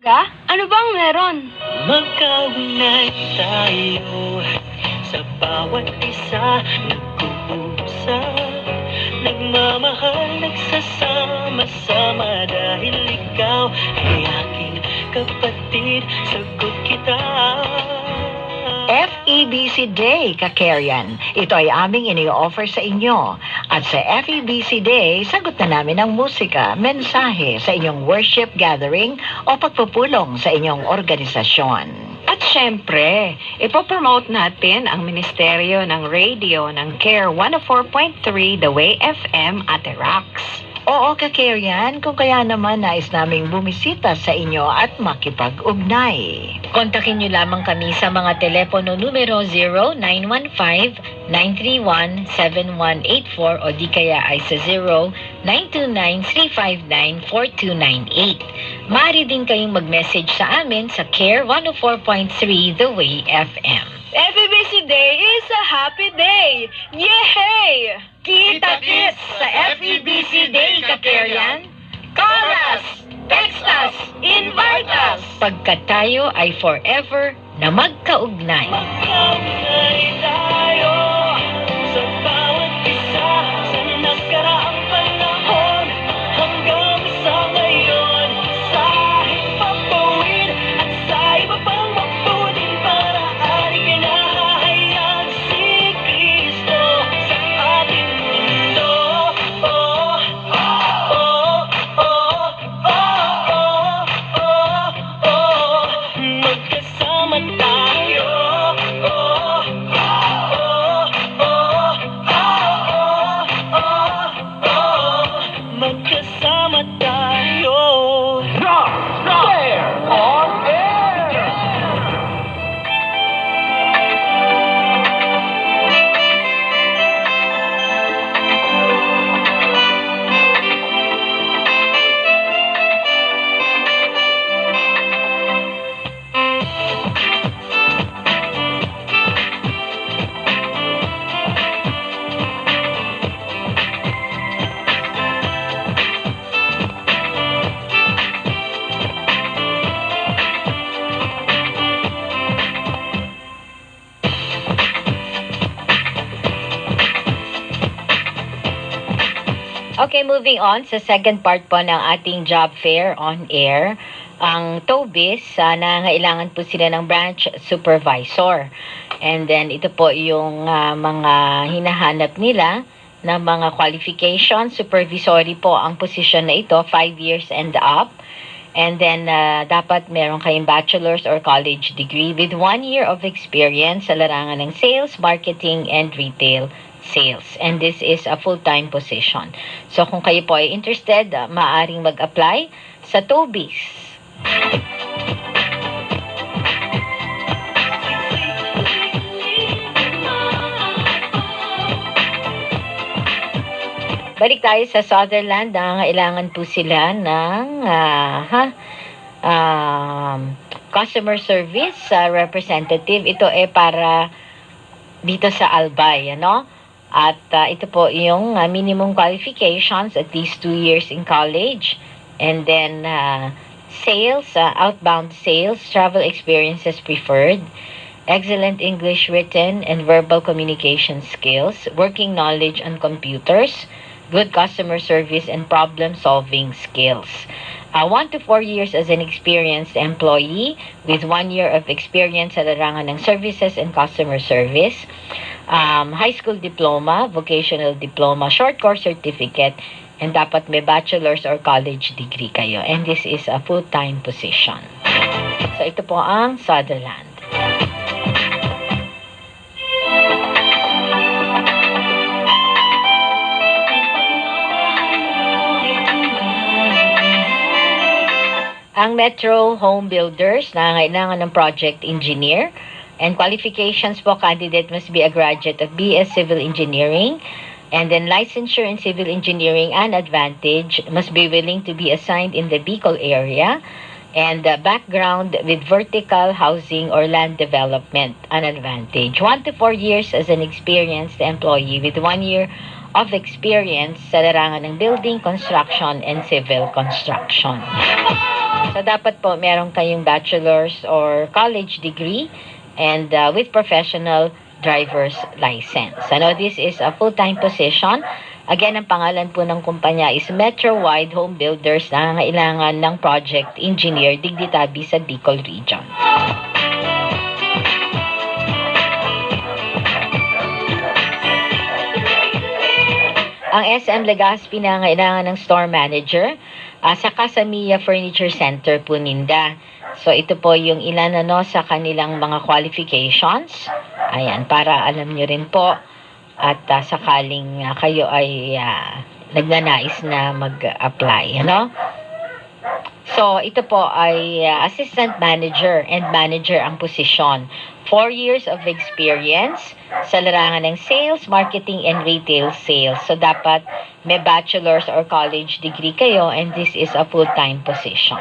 Ano bang meron? Magkaugnay tayo sa bawat isa, nag-uusap, nagmamahal, nagsasama-sama dahil ikaw ay aking kapatid, sagot kita. FEBC Day, Kakerian. Ito ay aming ini-offer sa inyo. At sa FEBC Day, sagot na namin ang musika, mensahe sa inyong worship gathering o pagpupulong sa inyong organisasyon. At syempre, ipopromote natin ang Ministeryo ng Radio ng CARE 104.3 The Way FM at Rocks. Oo, Kakerian, kung kaya naman nais naming bumisita sa inyo at makipag-ugnay. Kontakin niyo lamang kami sa mga telepono numero 0915-931-7184 o di kaya ay sa 0929-359-4298. Maaari din kayong mag-message sa amin sa CARE 104.3 The Way FM. FEBC Day is a happy day! Yay! Kita-kits sa FEBC Day, Kakerian! Call us! Text us! Invite us! Pagkat tayo ay forever na magkaugnay. Magkaugnay tayo sa bawat isa, sa nakaraang panahon hanggang sa ngayon, sa hipagpawid at sa iba pang mabuting paraan, ikinahahayag si Kristo sa ating mundo. Oh, oh, oh, oh, oh, oh, oh, magkasama tayo. Oh, oh, oh, oh, oh, oh, magkasama tayo. There on air. Okay, moving on sa second part po ng ating job fair on air. Ang TOBIS, nangailangan po sila ng branch supervisor. And then ito po yung mga hinahanap nila na mga qualifications. Supervisory po ang position na ito, 5 years and up. And then dapat meron kayong bachelor's or college degree with 1 year of experience sa larangan ng sales, marketing, and retail sales. And this is a full-time position. So kung kayo po ay interested, maaaring mag-apply sa TOBIS. Balik tayo sa Sutherland. Kailangan po sila ng customer service representative. Ito para dito sa Albay, ano? At ito po yung minimum qualifications, at least 2 years in college. And then sales, outbound sales, travel experiences preferred, excellent English written and verbal communication skills, working knowledge on computers, good customer service and problem-solving skills. 1 to 4 years as an experienced employee with 1 year of experience sa larangan ng services and customer service, high school diploma, vocational diploma, short course certificate, and dapat may bachelor's or college degree kayo. And this is a full-time position. So ito po ang Sutherland. Ang Metro Home Builders, nangailangan ng project engineer. And qualifications po, candidate must be a graduate of BS Civil Engineering. And then licensure in Civil Engineering and advantage, must be willing to be assigned in the Bicol area. And background with vertical housing or land development, an advantage. 1 to 4 years as an experienced employee with 1 year of experience sa larangan ng building, construction, and civil construction. So, dapat po meron kayong bachelor's or college degree and with professional driver's license. Ano, this is a full-time position. Again, ang pangalan po ng kumpanya is Metro Wide Home Builders na nangangailangan ng project engineer Digditabi sa Bicol Region. Ang SM Legazpi na nangangailangan ng store manager sa Casamiya Furniture Center po ninda. So ito po yung ilan sa kanilang mga qualifications. Ayan, para alam nyo rin po at sakaling kayo ay nagnanais na mag-apply, So ito po ay assistant manager and manager ang posisyon. 4 years of experience sa larangan ng sales, marketing, and retail sales. So dapat may bachelor's or college degree kayo and this is a full-time position.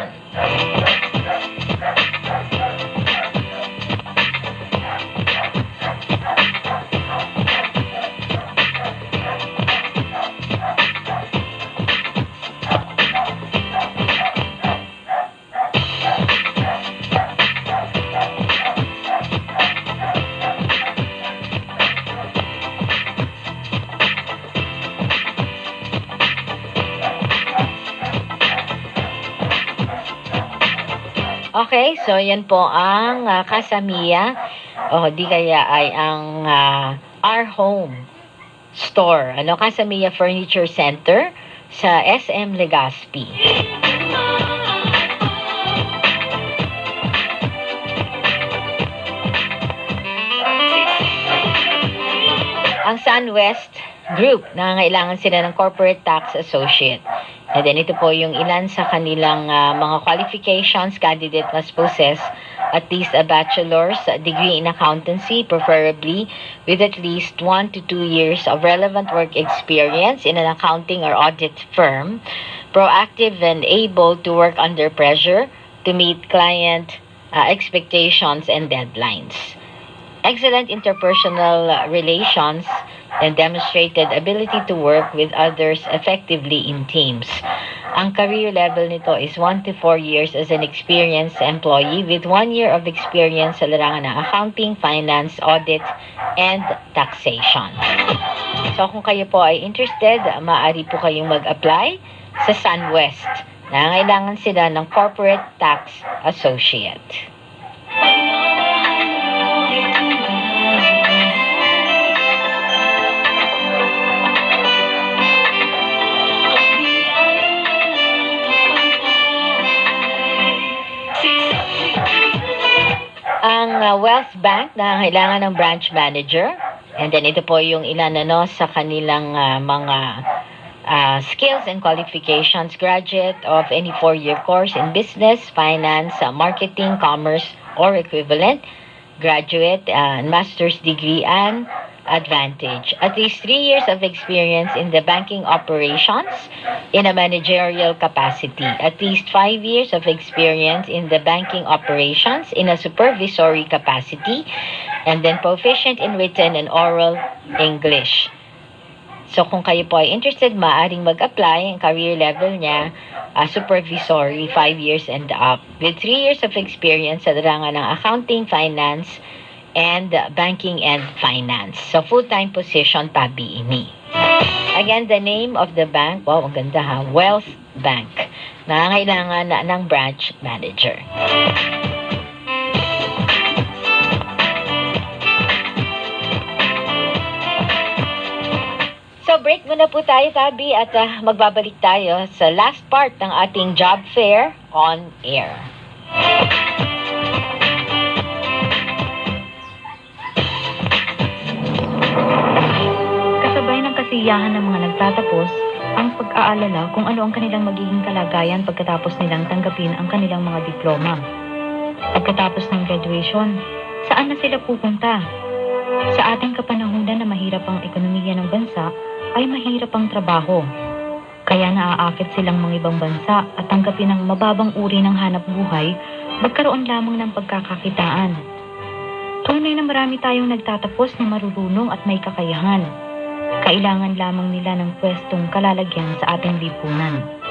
Okay, so yan po ang Casamiya o di kaya ay ang Our Home Store, Casamiya Furniture Center sa SM Legazpi. Ang SunWest Group, nangangailangan sila ng Corporate Tax Associate. And then ito po yung ilan sa kanilang mga qualifications. Candidate must possess at least a bachelor's degree in accountancy, preferably with at least 1 to 2 years of relevant work experience in an accounting or audit firm, proactive and able to work under pressure to meet client expectations and deadlines. Excellent interpersonal relations and demonstrated ability to work with others effectively in teams. Ang career level nito is 1 to 4 years as an experienced employee with 1 year of experience sa larangan ng accounting, finance, audit, and taxation. So kung kayo po ay interested, maaari po kayong mag-apply sa SunWest. Nangangailangan sila ng Corporate Tax Associate. Ang Wealth Bank na kailangan ng branch manager. And then ito po yung ilan sa kanilang mga skills and qualifications. Graduate of any 4-year course in business, finance, marketing, commerce, or equivalent. Graduate, master's degree, and advantage. At least 3 years of experience in the banking operations in a managerial capacity. At least 5 years of experience in the banking operations in a supervisory capacity. And then proficient in written and oral English. So kung kayo po ay interested, maaaring mag-apply. Ang career level niya, supervisory, 5 years and up. With 3 years of experience sa larangan ng accounting, finance, and banking and finance. So, full-time position pa BME. Again, the name of the bank, wow, ang ganda ha, Wealth Bank. Nangangailangan ng branch manager. So, break muna po tayo, Tabi, at magbabalik tayo sa last part ng ating job fair on air. Kasiyahan ng mga nagtatapos ang pag-aalala kung ano ang kanilang magiging kalagayan pagkatapos nilang tanggapin ang kanilang mga diploma. Pagkatapos ng graduation, saan na sila pupunta? Sa ating kapanahunan na mahirap ang ekonomiya ng bansa, ay mahirap ang trabaho. Kaya naaakit silang mga ibang bansa at tanggapin ang mababang uri ng hanap buhay, magkaroon lamang ng pagkakakitaan. Tunay na marami tayong nagtatapos na marurunong at may kakayahan. Kailangan lamang nila ng pwestong kalalagyan sa ating lipunan.